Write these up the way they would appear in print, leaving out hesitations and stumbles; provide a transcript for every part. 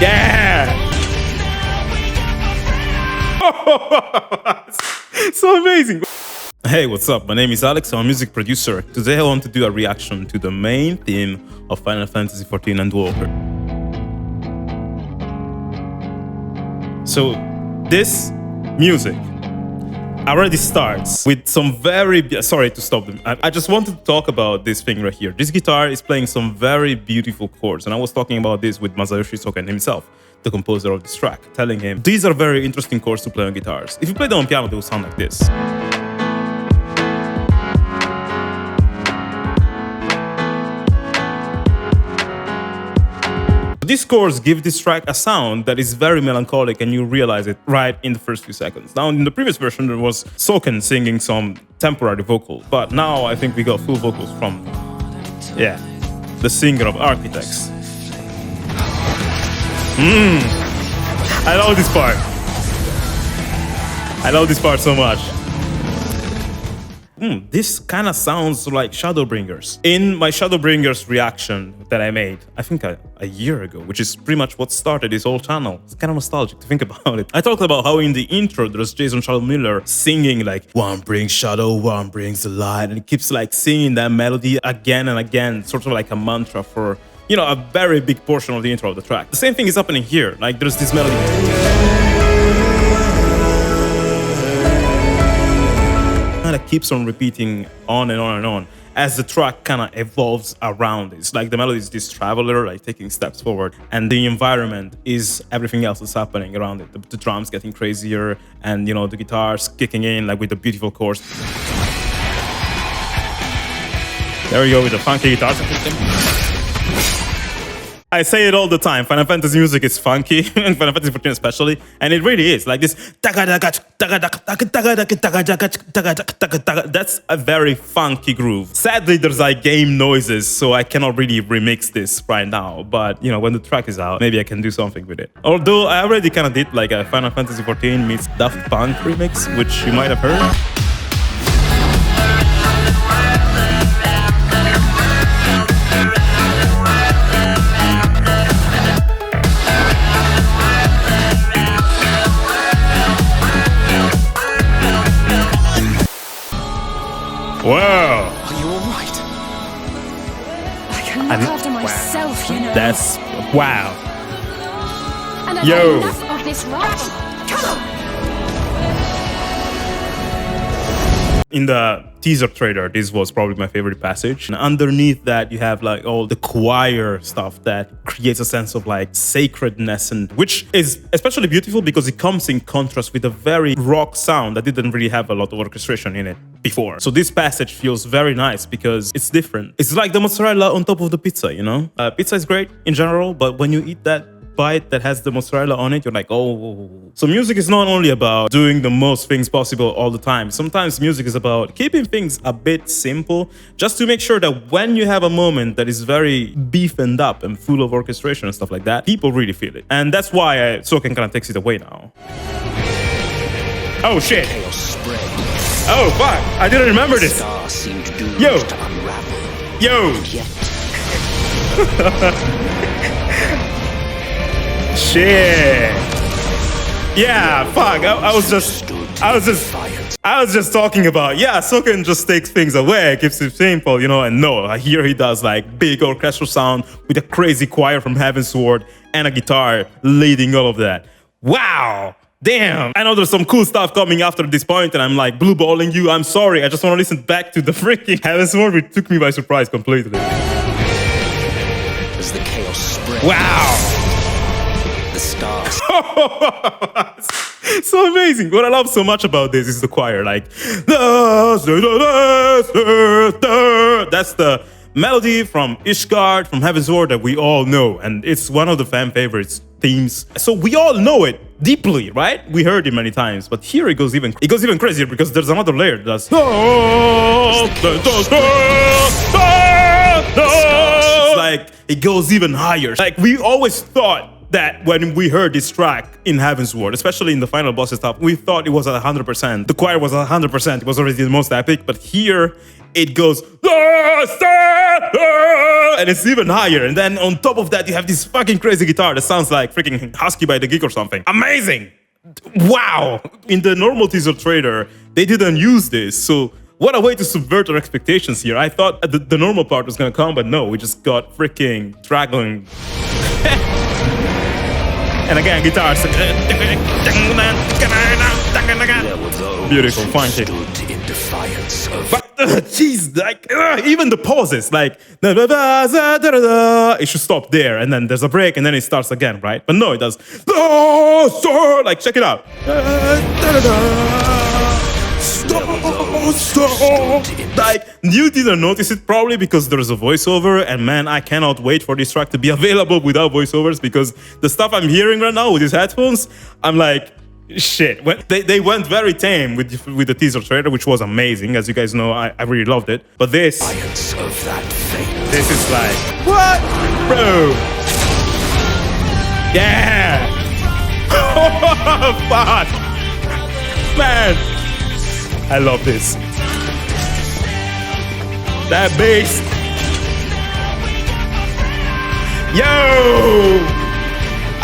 Yeah! So amazing. Hey, what's up? My name is Alex. I'm a music producer. Today I want to do a reaction to the main theme of Final Fantasy XIV Endwalker. So this music already starts with some very... Sorry to stop them. I just wanted to talk about this thing right here. This guitar is playing some very beautiful chords. And I was talking about this with Masayoshi Soken himself, the composer of this track, telling him, these are very interesting chords to play on guitars. If you play them on piano, they will sound like this. These chords give this track a sound that is very melancholic, and you realize it right in the first few seconds. Now, in the previous version, there was Soken singing some temporary vocals, but now I think we got full vocals from, yeah, the singer of Architects. I love this part. I love this part so much. This kind of sounds like Shadowbringers. In my Shadowbringers reaction that I made, I think a year ago, which is pretty much what started this whole channel. It's kind of nostalgic to think about it. I talked about how in the intro, there's Jason Charles Miller singing like, one brings shadow, one brings the light. And he keeps like singing that melody again and again, sort of like a mantra for, you know, a very big portion of the intro of the track. The same thing is happening here. Like there's this melody. Kind of keeps on repeating on and on and on as the track kind of evolves around it. It's like the melody is this traveler, like taking steps forward, and the environment is everything else that's happening around it. The drums getting crazier, and you know, the guitars kicking in like with the beautiful chords. There we go with the funky guitars. I say it all the time, Final Fantasy music is funky, and Final Fantasy XIV especially, and it really is, like this. That's a very funky groove. Sadly, there's like game noises, so I cannot really remix this right now, but you know, when the track is out, maybe I can do something with it. Although I already kind of did like a Final Fantasy XIV meets Daft Punk remix, which you might have heard. Wow. Are you all right? I can look after myself, you know. That's wow. And I've had enough of this rot. Come on. In the teaser trailer, this was probably my favorite passage. And underneath that, you have like all the choir stuff that creates a sense of like sacredness, and which is especially beautiful because it comes in contrast with a very rock sound that didn't really have a lot of orchestration in it before. So this passage feels very nice because it's different. It's like the mozzarella on top of the pizza, you know? Pizza is great in general, but when you eat that bite that has the mozzarella on it, you're like, oh. So music is not only about doing the most things possible all the time. Sometimes music is about keeping things a bit simple, just to make sure that when you have a moment that is very beefed up and full of orchestration and stuff like that, people really feel it. And that's why Soken kind of takes it away now. Oh shit. Oh fuck, I didn't remember this. Yo. Yo. Shit. Yeah, fuck. I was just talking about, yeah, Soken just takes things away, keeps it simple, you know, and no, here he does like big orchestral sound with a crazy choir from Heavensward and a guitar leading all of that. Wow. Damn. I know there's some cool stuff coming after this point, and I'm like blue balling you. I'm sorry. I just want to listen back to the freaking Heavensward, which took me by surprise completely. As the chaos spread. Wow. The stars. So amazing. What I love so much about this is the choir. Like, that's the melody from Ishgard, from Heavensward that we all know, and it's one of the fan favorites themes. So we all know it deeply, right? We heard it many times, but here it goes even crazier because there's another layer that's it's like it goes even higher. Like we always thought that when we heard this track in Heavensward, especially in the final boss stuff, we thought it was at 100%. The choir was at 100%. It was already the most epic, but here it goes. and it's even higher. And then on top of that, you have this fucking crazy guitar that sounds like freaking Husky by the Geek or something. Amazing. Wow. In the normal teaser trailer, they didn't use this. So what a way to subvert our expectations here. I thought the normal part was gonna come, but no, we just got freaking dragon. And again, guitars. Beautiful, fine shit. But jeez, like even the pauses, like it should stop there, and then there's a break, and then it starts again, right? But no, it does. Like check it out. Like you didn't notice it probably because there's a voiceover, and man, I cannot wait for this track to be available without voiceovers, because the stuff I'm hearing right now with these headphones, I'm like, shit. They went very tame with the teaser trailer, which was amazing. As you guys know, I really loved it. But this is like, what, bro? Yeah. Fuck, man. I love this. That bass. Yo!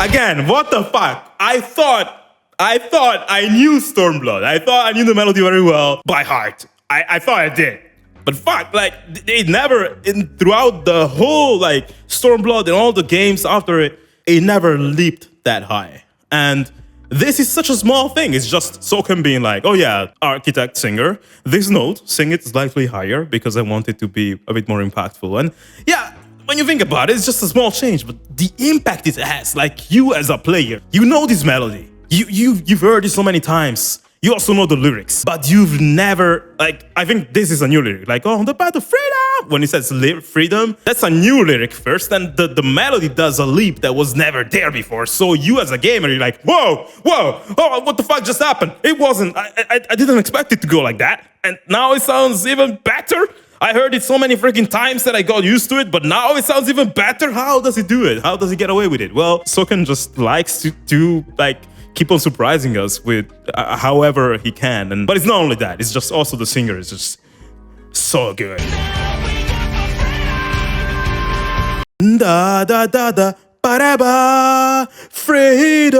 Again, what the fuck? I thought I knew Stormblood. I thought I knew the melody very well by heart. I thought I did. But fuck, like, they never, throughout the whole, like, Stormblood and all the games after it, it never leaped that high. And this is such a small thing. It's just Soken being like, oh yeah, architect, singer, this note, sing it slightly higher because I want it to be a bit more impactful. And yeah, when you think about it, it's just a small change, but the impact it has, like you as a player, you know this melody. You've heard it so many times. You also know the lyrics, but you've never, like, I think this is a new lyric, like, oh, the path of freedom. When it says freedom, that's a new lyric first, and the melody does a leap that was never there before. So you as a gamer, you're like, whoa, oh, what the fuck just happened? It wasn't, I didn't expect it to go like that. And now it sounds even better. I heard it so many freaking times that I got used to it, but now it sounds even better. How does he do it? How does he get away with it? Well, Soken just likes to like, keep on surprising us with however he can. But it's not only that, it's just also the singer is just so good. Da da da da ba freedom.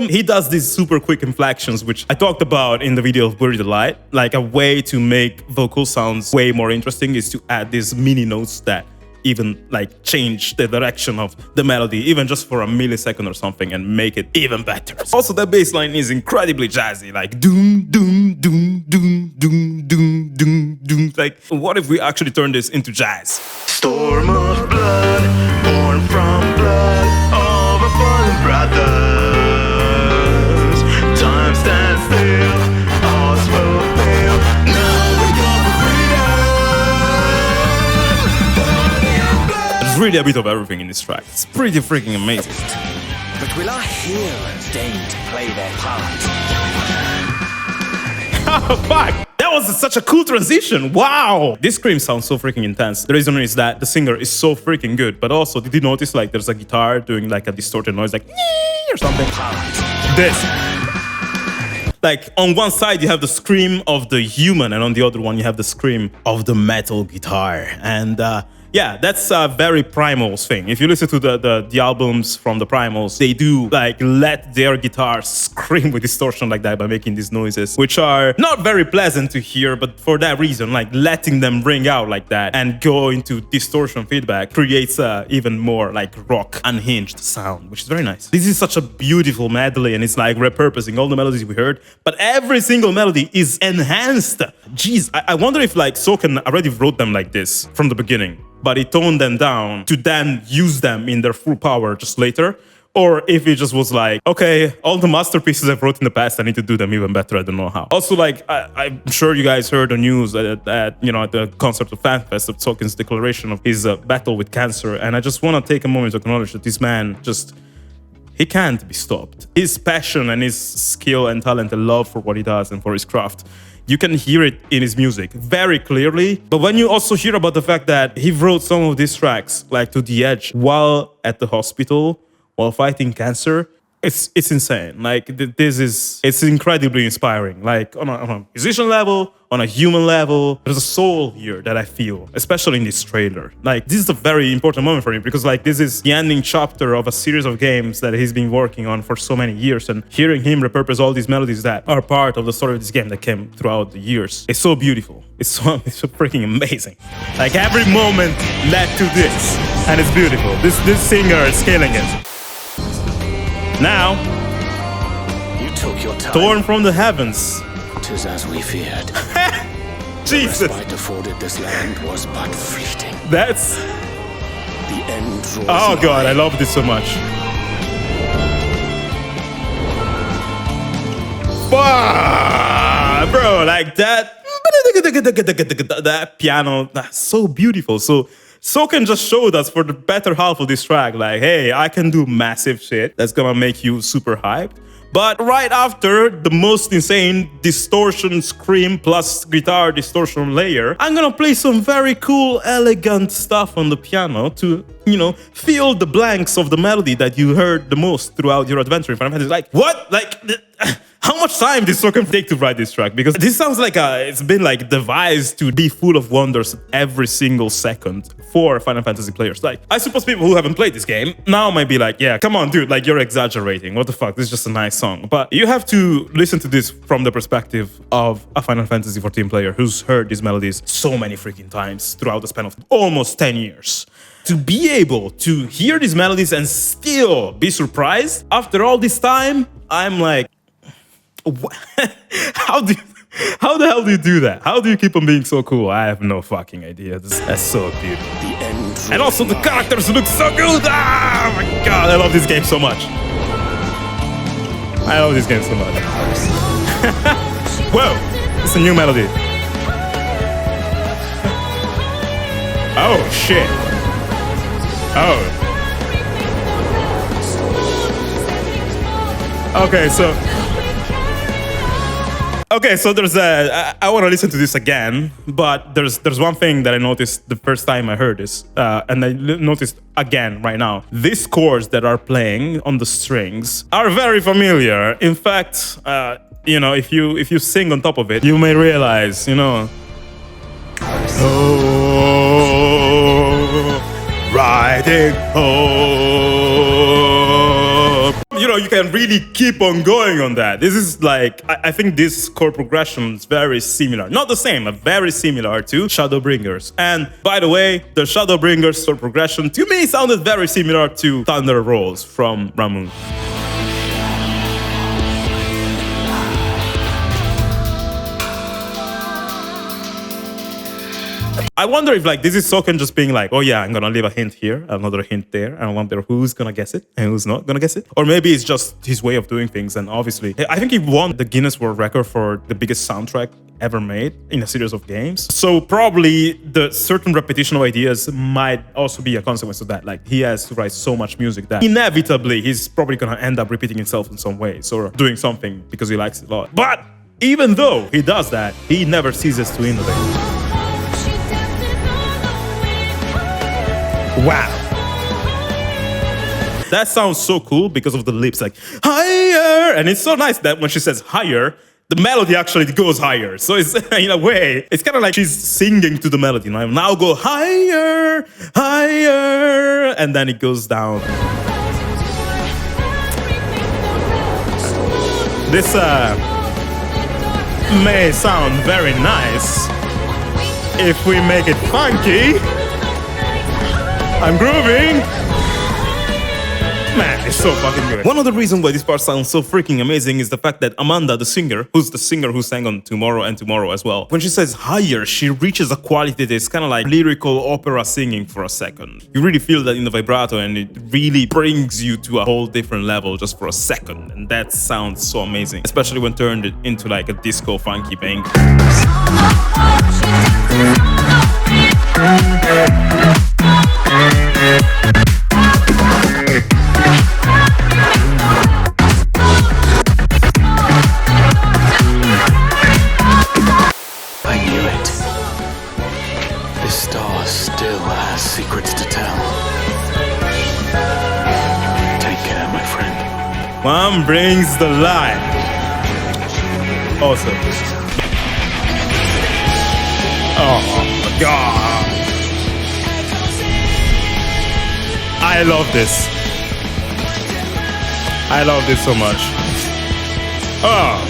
He does these super quick inflections, which I talked about in the video of Bury the Light. Like a way to make vocal sounds way more interesting is to add these mini notes that even like change the direction of the melody, even just for a millisecond or something, and make it even better. Also, that bass line is incredibly jazzy, like doom, doom, doom, doom, doom, doom, doom, doom. Like, what if we actually turn this into jazz? Storm of blood, born from blood of a fallen brothers. Time stands still, all's fulfilled. Now we go for freedom. There's really a bit of everything in this track. It's pretty freaking amazing. But will our heroes deign to play their part? Oh, fuck! That was such a cool transition. Wow! This scream sounds so freaking intense. The reason is that the singer is so freaking good. But also, did you notice like there's a guitar doing like a distorted noise, like or something? This. Like on one side you have the scream of the human, and on the other one you have the scream of the metal guitar. And yeah, that's a very Primals thing. If you listen to the albums from the Primals, they do like let their guitars scream with distortion like that by making these noises, which are not very pleasant to hear, but for that reason, like letting them ring out like that and go into distortion feedback creates a even more like rock unhinged sound, which is very nice. This is such a beautiful medley, and it's like repurposing all the melodies we heard, but every single melody is enhanced. Jeez, I wonder if like Soken already wrote them like this from the beginning, but he toned them down to then use them in their full power just later. Or if it just was like, okay, all the masterpieces I've wrote in the past, I need to do them even better. I don't know how. Also, like, I'm sure you guys heard the news at the concert of FanFest of Soken's declaration of his battle with cancer. And I just want to take a moment to acknowledge that this man he can't be stopped. His passion and his skill and talent and love for what he does and for his craft, you can hear it in his music very clearly. But when you also hear about the fact that he wrote some of these tracks like to the edge while at the hospital, while fighting cancer, it's insane. Like it's incredibly inspiring. Like on a musician level, on a human level, there's a soul here that I feel, especially in this trailer. Like this is a very important moment for me because like this is the ending chapter of a series of games that he's been working on for so many years, and hearing him repurpose all these melodies that are part of the story of this game that came throughout the years, it's so beautiful. It's so freaking amazing. Like every moment led to this, and it's beautiful. This singer is killing it. Now, You took your time. torn from the heavens. 'Tis as we feared. Jesus, Respite afforded this land was but fleeting. that's... The end draws Oh god, I nigh. love this so much. Wow, bro, like that... That piano, that's so beautiful. So Soken just showed us for the better half of this track, like, hey, I can do massive shit that's gonna make you super hyped. But right after the most insane distortion scream plus guitar distortion layer, I'm gonna play some very cool, elegant stuff on the piano to, you know, fill the blanks of the melody that you heard the most throughout your adventure in Final Fantasy. Like, what? Like, how much time did Soken take to write this track? Because this sounds like it's been like devised to be full of wonders every single second for Final Fantasy players. Like, I suppose people who haven't played this game now might be like, yeah, come on, dude, like you're exaggerating. What the fuck? This is just a nice song. But you have to listen to this from the perspective of a Final Fantasy XIV player who's heard these melodies so many freaking times throughout the span of almost 10 years. To be able to hear these melodies and still be surprised after all this time, I'm like, how the hell do you do that? How do you keep on being so cool? I have no fucking idea. That's so beautiful. The end draws And also the nigh. characters look so good. Ah, my god, I love this game so much. I love this game so much. Whoa, it's a new melody. Oh shit. Oh. Okay, so there's I want to listen to this again, but there's one thing that I noticed the first time I heard this, and I noticed again right now. These chords that are playing on the strings are very familiar. In fact, you know, if you sing on top of it, you may realize, you know, oh, riding home. You know, you can really keep on going on that. This is like, I think this chord progression is very similar. Not the same, but very similar to Shadowbringers. And by the way, the Shadowbringers chord progression to me sounded very similar to Thunder Rolls from Ramun. I wonder if like this is Soken just being like, oh yeah, I'm gonna leave a hint here, another hint there, and I wonder who's gonna guess it and who's not gonna guess it. Or maybe it's just his way of doing things, and obviously, I think he won the Guinness World Record for the biggest soundtrack ever made in a series of games. So probably the certain repetition of ideas might also be a consequence of that. Like he has to write so much music that inevitably he's probably gonna end up repeating himself in some ways or doing something because he likes it a lot. But even though he does that, he never ceases to innovate. Wow. That sounds so cool because of the lips, like higher. And it's so nice that when she says higher, the melody actually goes higher. So it's in a way, it's kind of like she's singing to the melody. Now go higher, higher, and then it goes down. This may sound very nice if we make it funky. I'm grooving. Man, it's so fucking good. One of the reasons why this part sounds so freaking amazing is the fact that Amanda, the singer who sang on Tomorrow and Tomorrow as well, when she says higher, she reaches a quality that's kind of like lyrical opera singing for a second. You really feel that in the vibrato, and it really brings you to a whole different level just for a second. And that sounds so amazing, especially when turned into like a disco funky bang. I knew it. This star still has secrets to tell. Take care, my friend. One brings the light. Awesome. Oh my god. I love this. I love this so much. Oh.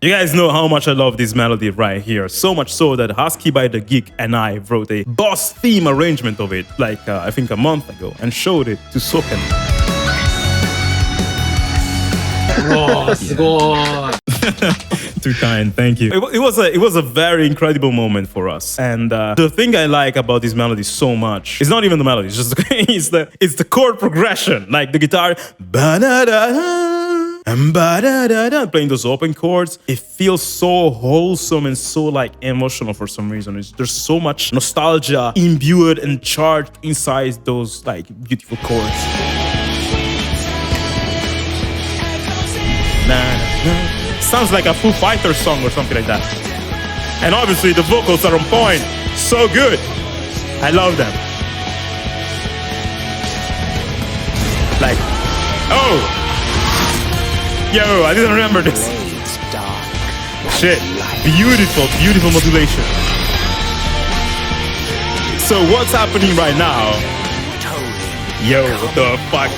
You guys know how much I love this melody right here. So much so that Husky by the Geek and I wrote a boss theme arrangement of it, like I think a month ago, and showed it to Soken. Oh, すごい. Too kind, thank you. It was a very incredible moment for us. And the thing I like about this melody so much, it's not even the melody, it's just it's the chord progression. Like the guitar, playing those open chords, it feels so wholesome and so like emotional for some reason. There's so much nostalgia imbued and charged inside those like beautiful chords. Sounds like a Foo Fighters song or something like that. And obviously the vocals are on point. So good. I love them. Like, oh. Yo, I didn't remember this. Shit. Beautiful, beautiful modulation. So what's happening right now? Yo, what the fuck?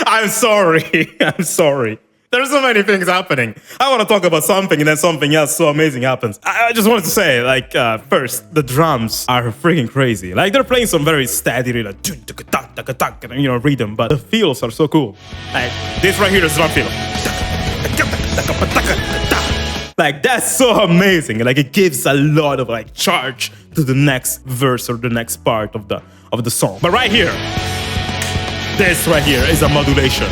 I'm sorry. I'm sorry. There's so many things happening. I want to talk about something and then something else so amazing happens. I just wanted to say, like, first, the drums are freaking crazy. Like, they're playing some very steady, like, you know, rhythm, but the feels are so cool. Like, this right here is drum feel. Like, that's so amazing. Like, it gives a lot of, like, charge to the next verse or the next part of the song. But right here, this right here is a modulation.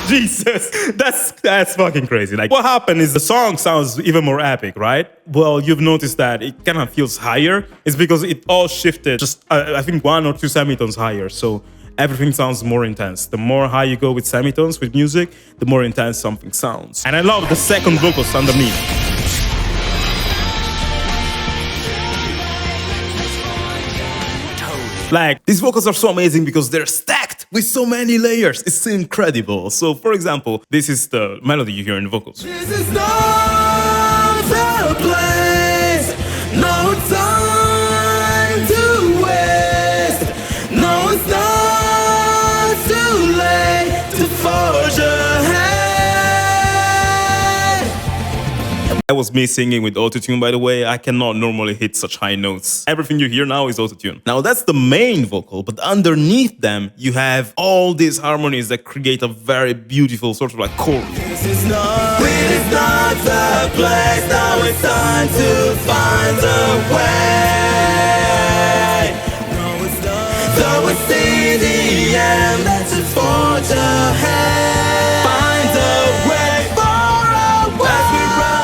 Jesus, that's fucking crazy. Like, what happened is the song sounds even more epic, right? Well, you've noticed that it kind of feels higher. It's because it all shifted just, I think, 1 or 2 semitones higher. So everything sounds more intense. The more high you go with semitones with music, the more intense something sounds. And I love the second vocals underneath. Like, these vocals are so amazing because they're stacked with so many layers. It's incredible. So, for example, this is the melody you hear in the vocals. This is not the place, no time to waste. No, it's not too late to forge ahead. That was me singing with autotune, by the way. I cannot normally hit such high notes. Everything you hear now is autotune. Now, that's the main vocal, but underneath them, you have all these harmonies that create a very beautiful sort of like chorus. This is not the place, now it's time to find a way. No, it's not. Though it's in the end, let's just forge ahead. Find a way for our way.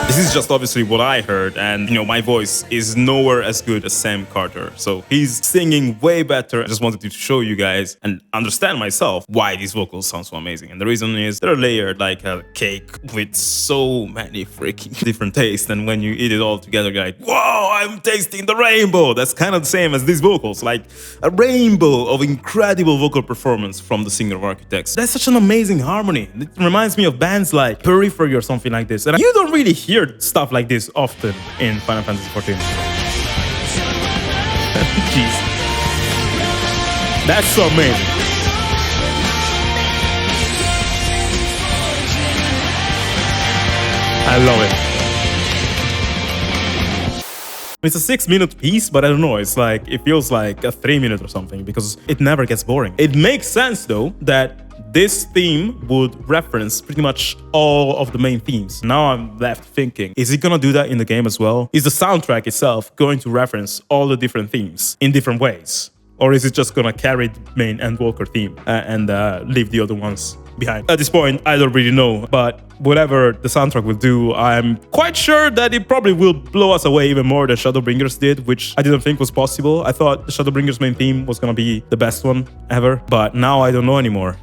This is just obviously what I heard, and you know, my voice is nowhere as good as Sam Carter. So he's singing way better. I just wanted to show you guys and understand myself why these vocals sound so amazing. And the reason is they're layered like a cake with so many freaking different tastes. And when you eat it all together, you're like, whoa, I'm tasting the rainbow. That's kind of the same as these vocals, like a rainbow of incredible vocal performance from the singer of Architects. That's such an amazing harmony. It reminds me of bands like Periphery or something like this. And you don't really hear stuff like this often in Final Fantasy XIV. Jeez. That's so amazing. I love it. It's a 6-minute piece, but I don't know, it's like, it feels like a 3-minute or something because it never gets boring. It makes sense though that this theme would reference pretty much all of the main themes. Now I'm left thinking, is it gonna do that in the game as well? Is the soundtrack itself going to reference all the different themes in different ways? Or is it just gonna carry the main Endwalker theme and leave the other ones behind? At this point, I don't really know, but whatever the soundtrack will do, I'm quite sure that it probably will blow us away even more than Shadowbringers did, which I didn't think was possible. I thought the Shadowbringers main theme was gonna be the best one ever, but now I don't know anymore.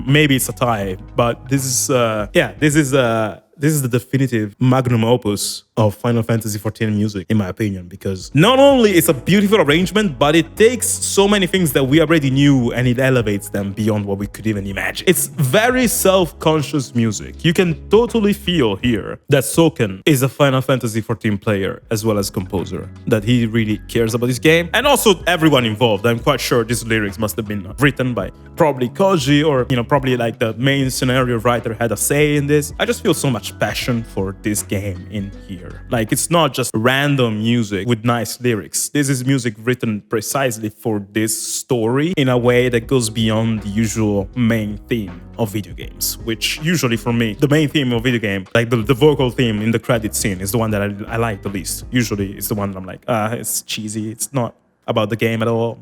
Maybe it's a tie, but this is the definitive magnum opus of Final Fantasy XIV music, in my opinion, because not only it's a beautiful arrangement, but it takes so many things that we already knew and it elevates them beyond what we could even imagine. It's very self-conscious music. You can totally feel here that Soken is a Final Fantasy XIV player as well as composer, that he really cares about this game, and also everyone involved. I'm quite sure these lyrics must have been written by probably Koji, or probably like the main scenario writer had a say in this. I just feel so much passion for this game in here. Like, it's not just random music with nice lyrics. This is music written precisely for this story in a way that goes beyond the usual main theme of video games, which usually for me, the main theme of video game, like the vocal theme in the credit scene, is the one that I like the least. Usually it's the one that I'm like, it's cheesy, it's not about the game at all,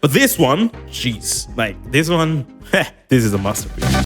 But this one, jeez, like this one, this is a masterpiece.